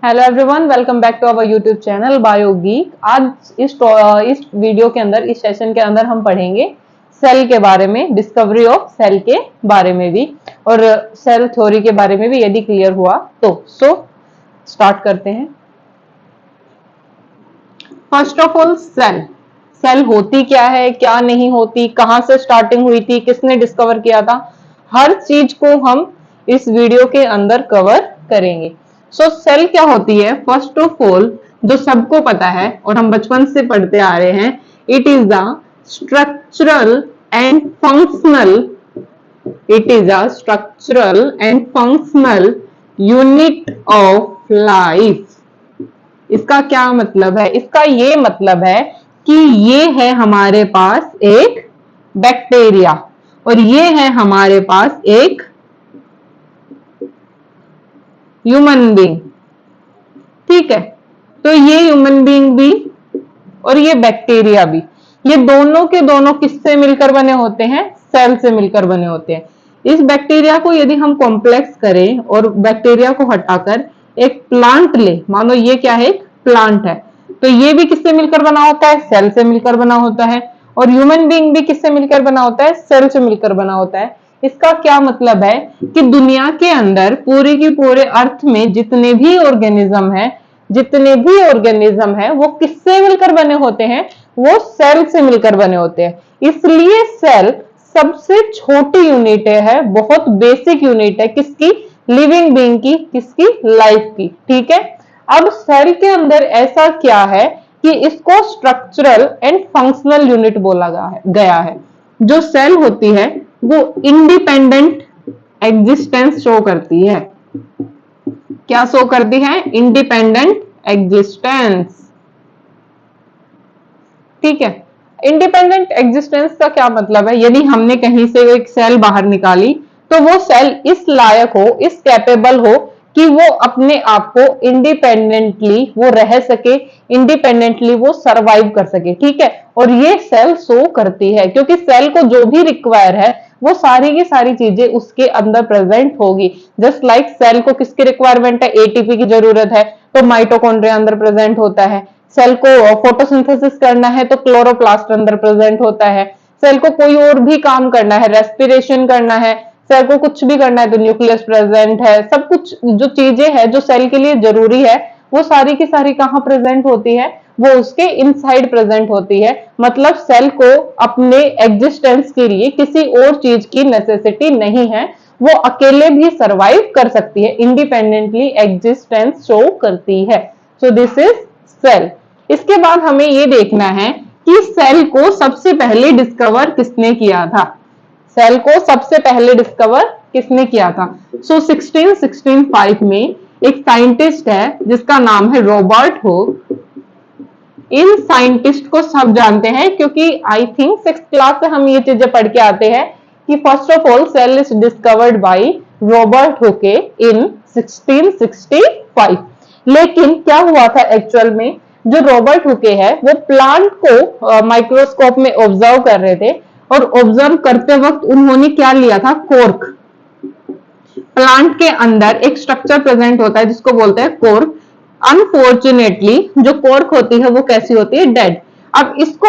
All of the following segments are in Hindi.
Hello everyone, welcome back to our YouTube channel Bio Geek. आज इस वीडियो के अंदर, इस सेशन के अंदर हम पढ़ेंगे सेल के बारे में, डिस्कवरी ऑफ सेल के बारे में भी और सेल थ्योरी के बारे में भी, यदि क्लियर हुआ तो। स्टार्ट करते हैं। फर्स्ट ऑफ ऑल, सेल होती क्या है, क्या नहीं होती, कहां से स्टार्टिंग हुई थी, किसने डिस्कवर किया था, हर चीज को हम इस वीडियो के अंदर कवर करेंगे। सेल क्या होती है? फर्स्ट ऑफ ऑल, जो सबको पता है और हम बचपन से पढ़ते आ रहे हैं, it is the structural and functional unit of life. इसका क्या मतलब है? इसका ये मतलब है कि ये है हमारे पास एक बैक्टीरिया और ये है हमारे पास एक ह्यूमन बीइंग। ठीक है, तो ये ह्यूमन बीइंग भी और ये बैक्टीरिया भी, ये दोनों के दोनों किससे मिलकर बने होते हैं? सेल से मिलकर बने होते हैं। इस बैक्टीरिया को यदि हम कॉम्प्लेक्स करें और बैक्टीरिया को हटाकर एक प्लांट ले, मानो ये क्या है? एक प्लांट है, तो ये भी किससे मिलकर बना होता है? सेल से मिलकर बना होता है। और ह्यूमन बीइंग भी किससे मिलकर बना होता है? सेल से मिलकर बना होता है। इसका क्या मतलब है कि दुनिया के अंदर पूरे की पूरे अर्थ में जितने भी ऑर्गेनिज्म है वो किससे मिलकर बने होते हैं? वो सेल से मिलकर बने होते हैं। इसलिए सेल सबसे छोटी यूनिट है, बहुत बेसिक यूनिट है। किसकी? लिविंग बीइंग की। किसकी? लाइफ की। ठीक है, अब सेल के अंदर ऐसा क्या है कि इसको स्ट्रक्चरल एंड फंक्शनल यूनिट बोला गया है। जो सेल होती है वो इंडिपेंडेंट एग्जिस्टेंस शो करती है। क्या शो करती है? Independent existence. ठीक है, इंडिपेंडेंट एग्जिस्टेंस का क्या मतलब है? यदि हमने कहीं से एक सेल बाहर निकाली तो वो सेल इस लायक हो, इस कैपेबल हो कि वो अपने आप को इंडिपेंडेंटली वो रह सके, इंडिपेंडेंटली वो सरवाइव कर सके। ठीक है, और ये सेल शो करती है क्योंकि सेल को जो भी रिक्वायर है वो सारी की सारी चीजें उसके अंदर प्रेजेंट होगी। जस्ट लाइक सेल को किसकी रिक्वायरमेंट है? एटीपी की जरूरत है, तो माइटोकॉन्ड्रिया अंदर प्रेजेंट होता है। सेल को फोटोसिंथेसिस करना है तो क्लोरोप्लास्ट अंदर प्रेजेंट होता है। सेल को कोई और भी काम करना है, रेस्पिरेशन करना है, सेल को कुछ भी करना है तो न्यूक्लियस प्रेजेंट है। सब कुछ जो चीजें हैं जो सेल के लिए जरूरी है वो सारी की सारी कहां प्रेजेंट होती है? वो उसके इनसाइड प्रेजेंट होती है। मतलब सेल को अपने एग्जिस्टेंस के लिए किसी और चीज की नेसेसिटी नहीं है, वो अकेले भी सरवाइव कर सकती है, इंडिपेंडेंटली एग्जिस्टेंस शो करती है। So this is cell. इसके बाद हमें ये देखना है कि सेल को सबसे पहले डिस्कवर किसने किया था? सेल को सबसे पहले डिस्कवर किसने किया था? 1665 में एक साइंटिस्ट है जिसका नाम है रॉबर्ट हुक। इन साइंटिस्ट को सब जानते हैं क्योंकि आई थिंक 6th क्लास से हम ये चीजें पढ़ के आते हैं कि first of all cell is discovered by Robert Hooke in 1665। लेकिन क्या हुआ था एक्चुअल में? जो रॉबर्ट हुके है वो प्लांट को माइक्रोस्कोप में ऑब्जर्व कर रहे थे और ऑब्जर्व करते वक्त उन्होंने क्या लिया था? कॉर्क। प्लांट के अंदर एक स्ट्रक्चर प्रेजेंट होता है जिसको बोलते हैं कॉर्क। अनफॉर्चुनेटली जो कॉर्क होती है वो कैसी होती है? डेड। अब इसको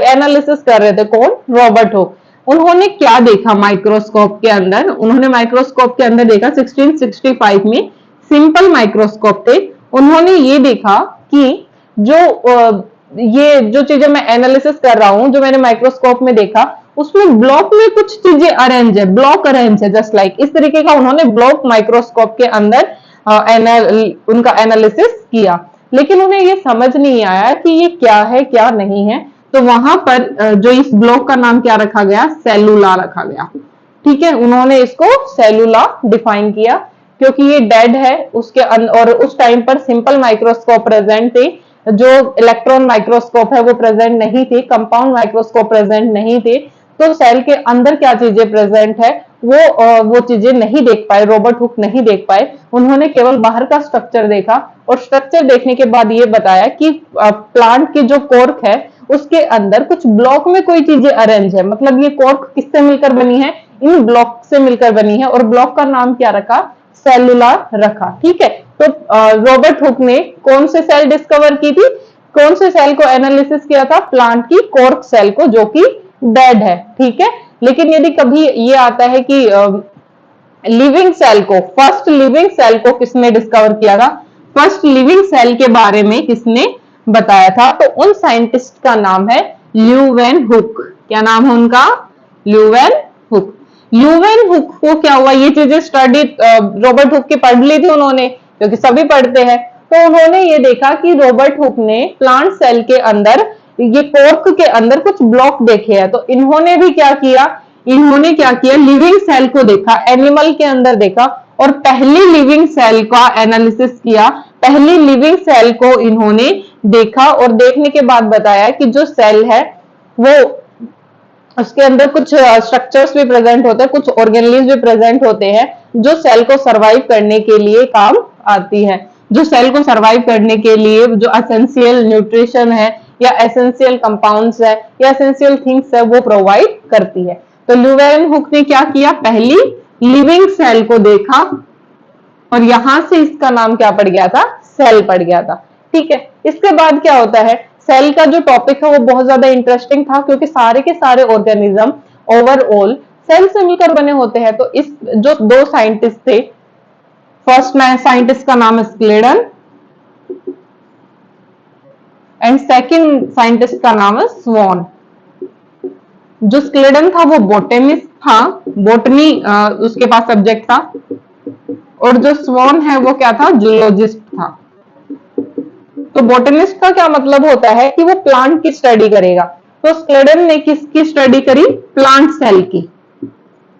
एनालिसिस कर रहे थे कौन? Robert Hooke. उन्होंने क्या देखा माइक्रोस्कोप के अंदर? उन्होंने माइक्रोस्कोप के अंदर देखा 1665 में, सिंपल माइक्रोस्कोप थे। उन्होंने ये देखा कि ये जो चीजें मैं एनालिसिस कर रहा हूं, जो मैंने माइक्रोस्कोप में देखा, उसमें ब्लॉक में कुछ चीजें अरेंज है, ब्लॉक अरेंज है, जस्ट लाइक इस तरीके का उन्होंने ब्लॉक माइक्रोस्कोप के अंदर उनका एनालिसिस किया। लेकिन उन्हें ये समझ नहीं आया कि ये क्या है क्या नहीं है, तो वहां पर जो इस ब्लॉक का नाम क्या रखा गया? सेलुला रखा गया। ठीक है, उन्होंने इसको सेलुला डिफाइन किया क्योंकि ये डेड है उसके और उस टाइम पर सिंपल माइक्रोस्कोप प्रेजेंट थे, जो इलेक्ट्रॉन माइक्रोस्कोप है वो प्रेजेंट नहीं थे, कंपाउंड माइक्रोस्कोप प्रेजेंट नहीं थे। तो सेल के अंदर क्या चीजें प्रेजेंट है वो चीजें नहीं देख पाए, रॉबर्ट हुक नहीं देख पाए। उन्होंने केवल बाहर का स्ट्रक्चर देखा और स्ट्रक्चर देखने के बाद ये बताया कि प्लांट की जो कॉर्क है उसके अंदर कुछ ब्लॉक में कोई चीजें अरेंज है। मतलब ये कॉर्क किससे मिलकर बनी है? इन ब्लॉक से मिलकर बनी है और ब्लॉक का नाम क्या रखा? सेलुला रखा। ठीक है, तो रॉबर्ट हुक ने कौन से सेल डिस्कवर की थी, कौन से सेल को एनालिसिस किया था, प्लांट की कॉर्क सेल को, जो कि डेड है, ठीक है। लेकिन यदि कभी ये आता है कि लिविंग सेल को, फर्स्ट लिविंग सेल को किसने डिस्कवर किया था, फर्स्ट लिविंग सेल के बारे में किसने बताया था, तो उन साइंटिस्ट का नाम है ल्यूवेन हुक। क्या नाम है उनका, ल्यूवेन हुक। ल्यूवेन हुक को क्या हुआ, ये चीजें स्टडी रॉबर्ट हुक की पढ़ ली थी उन्होंने, क्योंकि सभी पढ़ते हैं। तो उन्होंने ये देखा कि रॉबर्ट हुक ने प्लांट सेल के अंदर, ये कॉर्क के अंदर कुछ ब्लॉक देखे हैं, तो इन्होंने भी क्या किया, इन्होंने क्या किया, लिविंग सेल को देखा, एनिमल के अंदर देखा और पहली लिविंग सेल का एनालिसिस किया। पहली लिविंग सेल को इन्होंने देखा और देखने के बाद बताया कि जो सेल है वो, उसके अंदर कुछ स्ट्रक्चर्स भी प्रेजेंट होते हैं, कुछ ऑर्गेनलीज भी प्रेजेंट होते हैं जो सेल को सरवाइव करने के लिए काम आती है, जो सेल को सरवाइव करने के लिए जो एसेंशियल न्यूट्रिशन है या एसेंशियल कंपाउंड्स है या एसेंशियल थिंग्स है वो प्रोवाइड करती है। तो ल्यूवेन हुक ने क्या किया, पहली लिविंग सेल को देखा और यहां से इसका नाम क्या पड़ गया था, सेल पड़ गया था, ठीक है। इसके बाद क्या होता है, सेल का जो टॉपिक है वो बहुत ज्यादा इंटरेस्टिंग था, क्योंकि सारे के सारे ऑर्गेनिज्म ओवरऑल सेल से मिलकर बने होते हैं। तो इस जो दो साइंटिस्ट थे, फर्स्ट साइंटिस्ट का नाम है स्क्लेडन एंड सेकंड साइंटिस्ट का नाम है स्वॉन। जो स्क्लेडन था वो बोटेनिस्ट था, बोटनी उसके पास सब्जेक्ट था, और जो स्वॉन है वो क्या था, जूलॉजिस्ट था। तो बोटनिस्ट का क्या मतलब होता है कि वो प्लांट की स्टडी करेगा। तो स्क्लेडन ने किसकी स्टडी करी, प्लांट सेल की।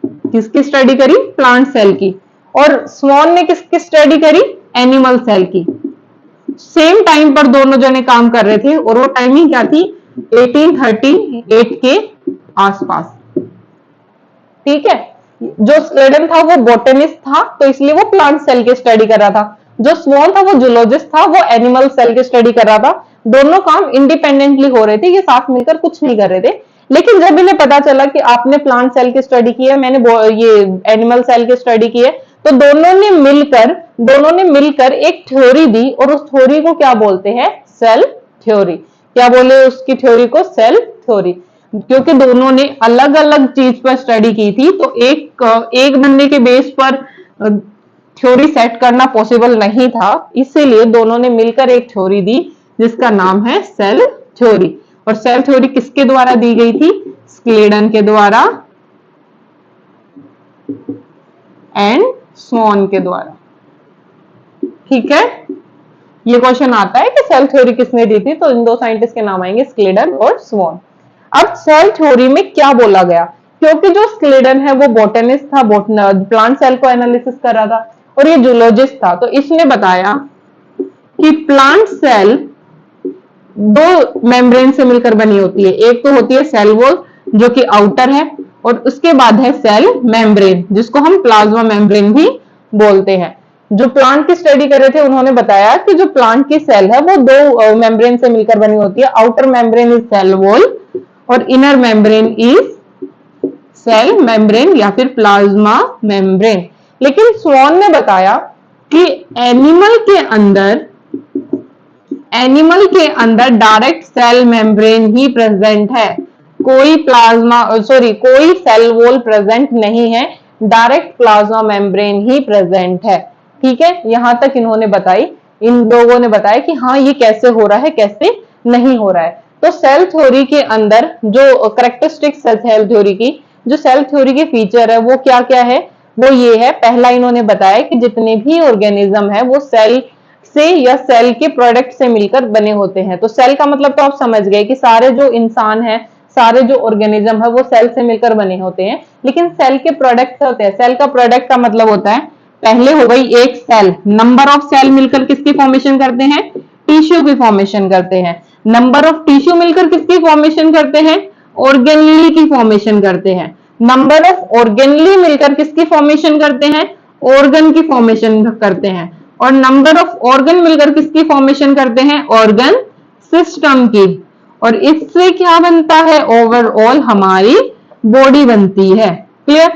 किसकी स्टडी करी, प्लांट सेल की। और स्वॉन ने किसकी स्टडी करी, एनिमल सेल की। सेम टाइम पर दोनों जने काम कर रहे थे और वो टाइमिंग क्या थी, 1838 के आसपास, ठीक है। जो स्क्लेडन था वो बोटेनिस्ट था, तो इसलिए वो प्लांट सेल की स्टडी कर रहा था। जो स्वॉन था वो जूलॉजिस्ट था, वो एनिमल सेल की स्टडी कर रहा था। दोनों काम इंडिपेंडेंटली हो रहे थे, ये साथ मिलकर कुछ नहीं कर रहे थे। लेकिन जब इन्हें पता चला कि आपने प्लांट सेल की स्टडी की है, मैंने ये एनिमल सेल की स्टडी की है, तो दोनों ने मिलकर एक थ्योरी दी, और उस थ्योरी को क्या बोलते हैं, सेल थ्योरी। क्या बोले उसकी थ्योरी को, सेल थ्योरी। क्योंकि दोनों ने अलग अलग चीज पर स्टडी की थी, तो एक बंदे के बेस पर थ्योरी सेट करना पॉसिबल नहीं था, इसीलिए दोनों ने मिलकर एक थ्योरी दी जिसका नाम है सेल थ्योरी। और सेल थ्योरी किसके द्वारा दी गई थी, स्क्लेडन के द्वारा एंड स्वॉन के द्वारा, ठीक है। ये क्वेश्चन आता है कि सेल थ्योरी किसने दी थी, तो इन दो साइंटिस्ट के नाम आएंगे, स्क्लेडन और स्वॉन। अब सेल थ्योरी में क्या बोला गया, क्योंकि जो स्क्लेडन है वो बोटेनिस्ट था, प्लांट सेल को एनालिसिस कर रहा था, और ये जूलॉजिस्ट था, तो इसने बताया कि प्लांट सेल दो मेम्ब्रेन से मिलकर बनी होती है। एक तो होती है सेल वॉल जो कि आउटर है, और उसके बाद है सेल मेम्ब्रेन जिसको हम प्लाज्मा मेम्ब्रेन भी बोलते हैं। जो प्लांट की स्टडी कर रहे थे उन्होंने बताया कि जो प्लांट की सेल है वो दो मेम्ब्रेन से मिलकर बनी होती है। Outer membrane is cell wall और inner membrane is cell membrane या फिर प्लाज्मा मेम्ब्रेन। लेकिन स्वॉन ने बताया कि एनिमल के अंदर डायरेक्ट सेल मेम्ब्रेन ही प्रेजेंट है, कोई सेल वॉल प्रेजेंट नहीं है, डायरेक्ट प्लाज्मा मेम्ब्रेन ही प्रेजेंट है, ठीक है। यहां तक इन्होंने बताई, इन लोगों ने बताया कि हाँ ये कैसे हो रहा है, कैसे नहीं हो रहा है। तो सेल थ्योरी के अंदर जो करेक्टरिस्टिक्स है सेल थ्योरी की, जो सेल थ्योरी के फीचर है वो क्या क्या है, वो ये है। पहला इन्होंने बताया कि जितने भी ऑर्गेनिज्म है वो सेल से या सेल के प्रोडक्ट से मिलकर बने होते हैं। तो सेल का मतलब तो आप समझ गए कि सारे जो इंसान है, सारे जो ऑर्गेनिज्म है वो सेल से मिलकर बने होते हैं। लेकिन सेल के प्रोडक्ट होते हैं, सेल का प्रोडक्ट का मतलब होता है, पहले हो गई एक सेल, नंबर ऑफ सेल मिलकर किसकी फॉर्मेशन करते हैं, टिश्यू की फॉर्मेशन करते हैं। नंबर ऑफ टिश्यू मिलकर किसकी फॉर्मेशन करते हैं, ऑर्गेनली की फॉर्मेशन करते हैं। नंबर ऑफ ऑर्गेनली मिलकर किसकी फॉर्मेशन करते हैं, ऑर्गन की फॉर्मेशन करते हैं। और नंबर ऑफ ऑर्गन मिलकर किसकी फॉर्मेशन करते हैं, ऑर्गन सिस्टम की। और इससे क्या बनता है, ओवरऑल हमारी बॉडी बनती है। क्लियर।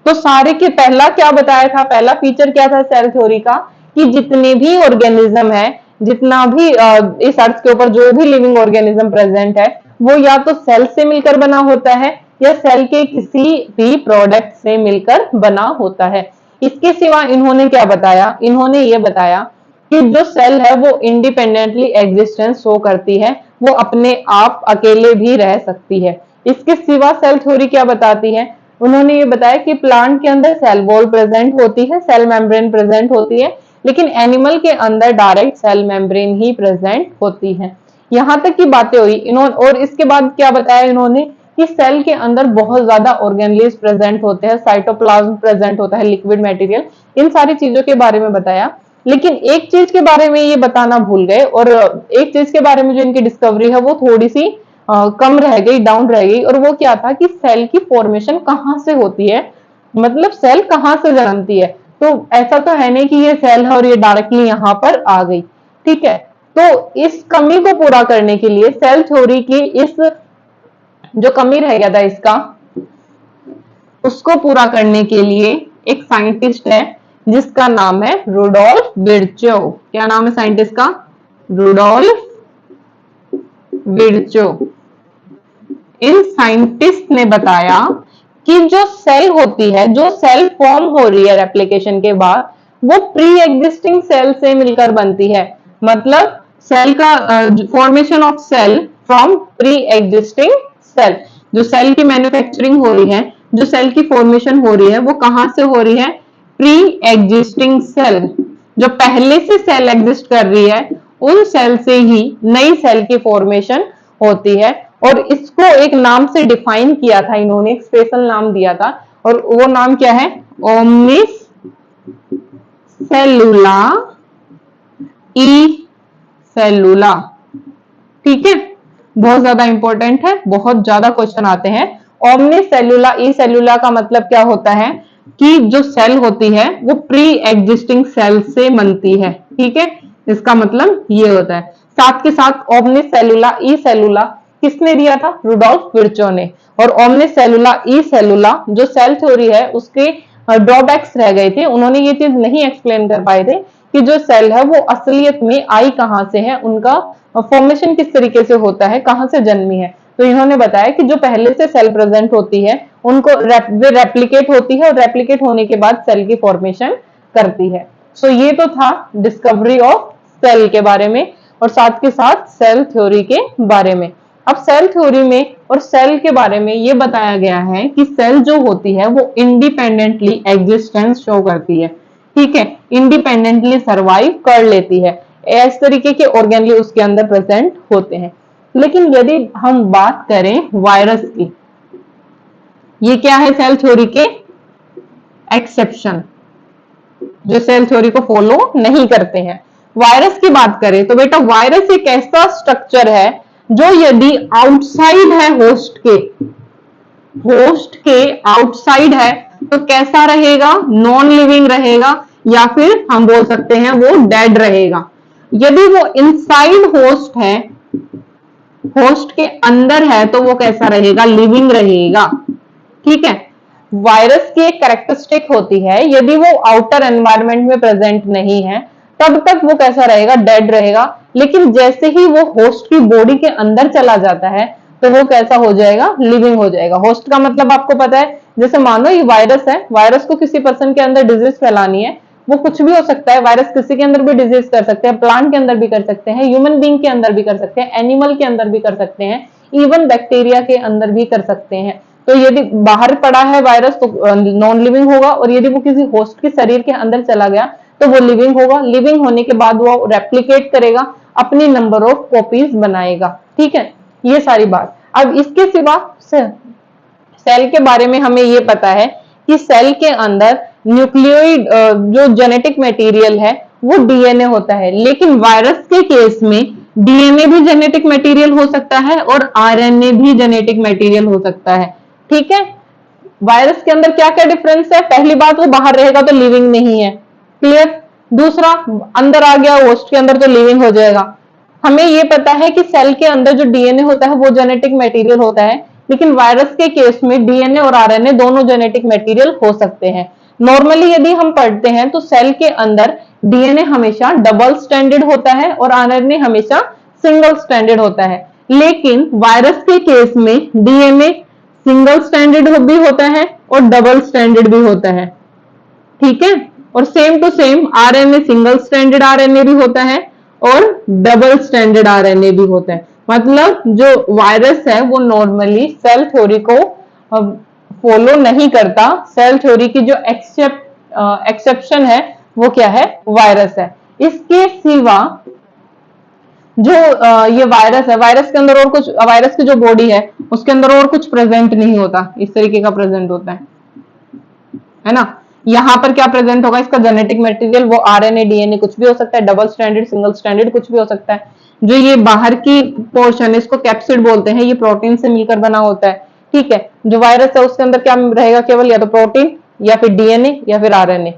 तो सारे के पहला क्या बताया था, पहला फीचर क्या था सेल थ्योरी का, कि जितने भी ऑर्गेनिज्म है, जितना भी इस अर्थ के ऊपर जो भी लिविंग ऑर्गेनिज्म प्रेजेंट है, वो या तो सेल से मिलकर बना होता है या सेल के किसी भी प्रोडक्ट से मिलकर बना होता है। इसके सिवा इन्होंने क्या बताया, इन्होंने ये बताया कि जो सेल है वो इंडिपेंडेंटली एग्जिस्टेंस शो करती है, वो अपने आप अकेले भी रह सकती है। इसके सिवा सेल थ्योरी क्या बताती है, उन्होंने ये बताया कि प्लांट के अंदर सेल वॉल प्रेजेंट होती है, सेल मेम्ब्रेन प्रेजेंट होती है, लेकिन एनिमल के अंदर डायरेक्ट सेल मेम्ब्रेन ही प्रेजेंट होती है। यहां तक की बातें हुई इन्होंने, और इसके बाद क्या बताया इन्होंने कि सेल के अंदर बहुत ज्यादा ऑर्गेनेल्स प्रेजेंट होते हैं, साइटोप्लाज्म प्रेजेंट होता है, लिक्विड मटेरियल, इन सारी चीजों के बारे में बताया। लेकिन एक चीज के बारे में ये बताना भूल गए, और एक चीज के बारे में जो इनकी डिस्कवरी है वो थोड़ी सी कम रह गई, डाउन रह गई, और वो क्या था कि सेल की फॉर्मेशन कहाँ से होती है, मतलब सेल कहाँ से जन्मती है। तो ऐसा तो है नहीं कि ये सेल है और ये डायरेक्टली यहाँ पर आ गई, ठीक है। तो इस कमी को पूरा करने के लिए, सेल थ्योरी की इस जो कमी रह गया था इसका, उसको पूरा करने के लिए एक साइंटिस्ट है जिसका नाम है रुडोल्फ विर्चो। क्या नाम है साइंटिस्ट का? Rudolf Virchow. इन साइंटिस्ट ने बताया कि जो सेल होती है, जो सेल फॉर्म हो रही है रेप्लिकेशन के बाद, वो प्री एग्जिस्टिंग सेल से मिलकर बनती है। मतलब सेल का formation of cell from pre existing cell, जो सेल की मैन्युफैक्चरिंग हो रही है, जो सेल की फॉर्मेशन हो रही है, वो कहां से हो रही है? प्री एग्जिस्टिंग सेल, जो पहले से सेल एग्जिस्ट कर रही है, उन सेल से ही नई सेल की फॉर्मेशन होती है। और इसको एक नाम से डिफाइन किया था इन्होंने, एक स्पेशल नाम दिया था, और वो नाम क्या है? ओमनिस सेलुला ई सेलुला। ठीक है, बहुत ज्यादा इंपॉर्टेंट है, बहुत ज्यादा क्वेश्चन आते हैं। ओमनिस सेलुला ई सेलुला का मतलब क्या होता है कि जो सेल होती है वो प्री एग्जिस्टिंग सेल से बनती है। ठीक है, इसका मतलब ये होता है। साथ के साथ ओमनिस सेलुला ई सेलुला किसने दिया था? रुडोल्फ विर्चो ने। और ओमनिस सेलुला ई सेलुला जो सेल थ्योरी है उसके ड्रॉबैक्स रह गए थे, उन्होंने ये चीज नहीं एक्सप्लेन कर पाए थे कि जो सेल है वो असलियत में आई कहां से है, उनका फॉर्मेशन किस तरीके से होता है, कहां से जन्मी है। तो इन्होंने बताया कि जो पहले से सेल प्रेजेंट होती है उनको वे रेप्लिकेट होती है, और रेप्लिकेट होने के बाद सेल की फॉर्मेशन करती है। सो ये तो था डिस्कवरी ऑफ सेल के बारे में, और साथ के साथ सेल थ्योरी के बारे में। अब सेल थ्योरी में और सेल के बारे में ये बताया गया है कि सेल जो होती है वो इंडिपेंडेंटली एग्जिस्टेंस शो करती है। ठीक है, इंडिपेंडेंटली सरवाइव कर लेती है, इस तरीके के ऑर्गेनली उसके अंदर प्रेजेंट होते हैं। लेकिन यदि हम बात करें वायरस की, ये क्या है सेल थ्योरी के एक्सेप्शन, जो सेल थ्योरी को फॉलो नहीं करते हैं। वायरस की बात करें तो बेटा वायरस एक ऐसा स्ट्रक्चर है जो यदि आउटसाइड है होस्ट के आउटसाइड है तो कैसा रहेगा? नॉन लिविंग रहेगा, या फिर हम बोल सकते हैं वो डेड रहेगा। यदि वो इनसाइड होस्ट है, होस्ट के अंदर है, तो वो कैसा रहेगा? लिविंग रहेगा। ठीक है, वायरस की एक कैरेक्टरिस्टिक होती है, यदि वो आउटर एनवायरनमेंट में प्रेजेंट नहीं है तब तक वो कैसा रहेगा? डेड रहेगा। लेकिन जैसे ही वो होस्ट की बॉडी के अंदर चला जाता है तो वो कैसा हो जाएगा? लिविंग हो जाएगा। होस्ट का मतलब आपको पता है, जैसे मानो ये वायरस है, वायरस को किसी पर्सन के अंदर डिजीज फैलानी है, वो कुछ भी हो सकता है, वायरस किसी के अंदर भी डिजीज कर सकते हैं, प्लांट के अंदर भी कर सकते हैं, ह्यूमन बींग के अंदर भी कर सकते हैं, एनिमल के अंदर भी कर सकते हैं, इवन बैक्टीरिया के अंदर भी कर सकते हैं। तो यदि बाहर पड़ा है वायरस तो नॉन लिविंग होगा, और यदि वो किसी होस्ट के शरीर के अंदर चला गया तो वो लिविंग होगा। लिविंग होने के बाद वो रेप्लिकेट करेगा, अपनी नंबर ऑफ कॉपीज बनाएगा। ठीक है, ये सारी बात। अब इसके सिवा सेल के बारे में हमें ये पता है कि सेल के अंदर न्यूक्लियोइड जो जेनेटिक मटेरियल है वो डीएनए होता है, लेकिन वायरस के केस में डीएनए भी जेनेटिक मटेरियल हो सकता है और आरएनए भी जेनेटिक मटेरियल हो सकता है। ठीक है, वायरस के अंदर क्या क्या डिफरेंस है? पहली बात, वो बाहर रहेगा तो लिविंग नहीं है, क्लियर। दूसरा, अंदर आ गया होस्ट के अंदर तो लिविंग हो जाएगा। हमें ये पता है कि सेल के अंदर जो डीएनए होता है वो जेनेटिक मटेरियल होता है, लेकिन वायरस के केस में डीएनए और आरएनए दोनों जेनेटिक मटेरियल हो सकते हैं। नॉर्मली यदि हम पढ़ते हैं तो सेल के अंदर डीएनए हमेशा डबल स्ट्रैंडेड होता है और आरएनए हमेशा सिंगल स्ट्रैंडेड होता है, लेकिन वायरस के केस में डीएनए सिंगल स्ट्रैंडेड भी होता है और डबल स्ट्रैंडेड भी होता है, ठीक है। और same to same RNA single stranded RNA भी होता है और डबल स्ट्रैंडेड आरएनए भी होता है। मतलब जो वायरस है वो नॉर्मली सेल थ्योरी को फॉलो नहीं करता। सेल थ्योरी की जो एक्सेप्शन है वो क्या है, वायरस है। इसके सिवा जो ये वायरस है, वायरस के अंदर और कुछ, वायरस की जो बॉडी है उसके अंदर और कुछ प्रेजेंट नहीं होता, इस तरीके का प्रेजेंट होता है ना। यहाँ पर क्या प्रेजेंट होगा, इसका जेनेटिक मटेरियल, वो आरएनए डीएनए कुछ भी हो सकता है, डबल स्ट्रैंडेड सिंगल स्ट्रैंडेड कुछ भी हो सकता है। जो ये बाहर की पोर्शन है इसको कैप्सिड बोलते हैं, ये प्रोटीन से मिलकर बना होता है, ठीक है। जो वायरस है उसके अंदर क्या रहेगा, केवल या तो प्रोटीन या फिर डीएनए या फिर आरएनए,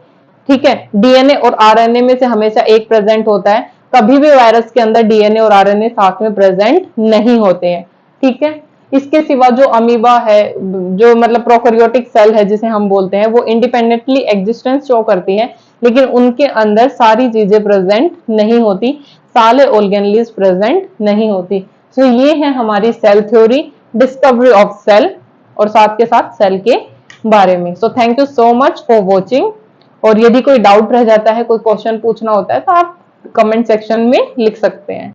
ठीक है। डीएनए और आरएनए में से हमेशा एक प्रेजेंट होता है, कभी भी वायरस के अंदर डीएनए और आरएनए साथ में प्रेजेंट नहीं होते हैं, ठीक है। इसके सिवा जो अमीबा है, जो मतलब प्रोकैरियोटिक सेल है जिसे हम बोलते हैं, वो इंडिपेंडेंटली एग्जिस्टेंस शो करती है, लेकिन उनके अंदर सारी चीजें प्रेजेंट नहीं होती, सारे ऑर्गेनेल्स प्रेजेंट नहीं होती। सो ये है हमारी cell theory, discovery of cell, और साथ के साथ सेल के बारे में। So thank you so much for watching. और यदि कोई डाउट रह जाता है, कोई क्वेश्चन पूछना होता है, तो आप कमेंट सेक्शन में लिख सकते हैं।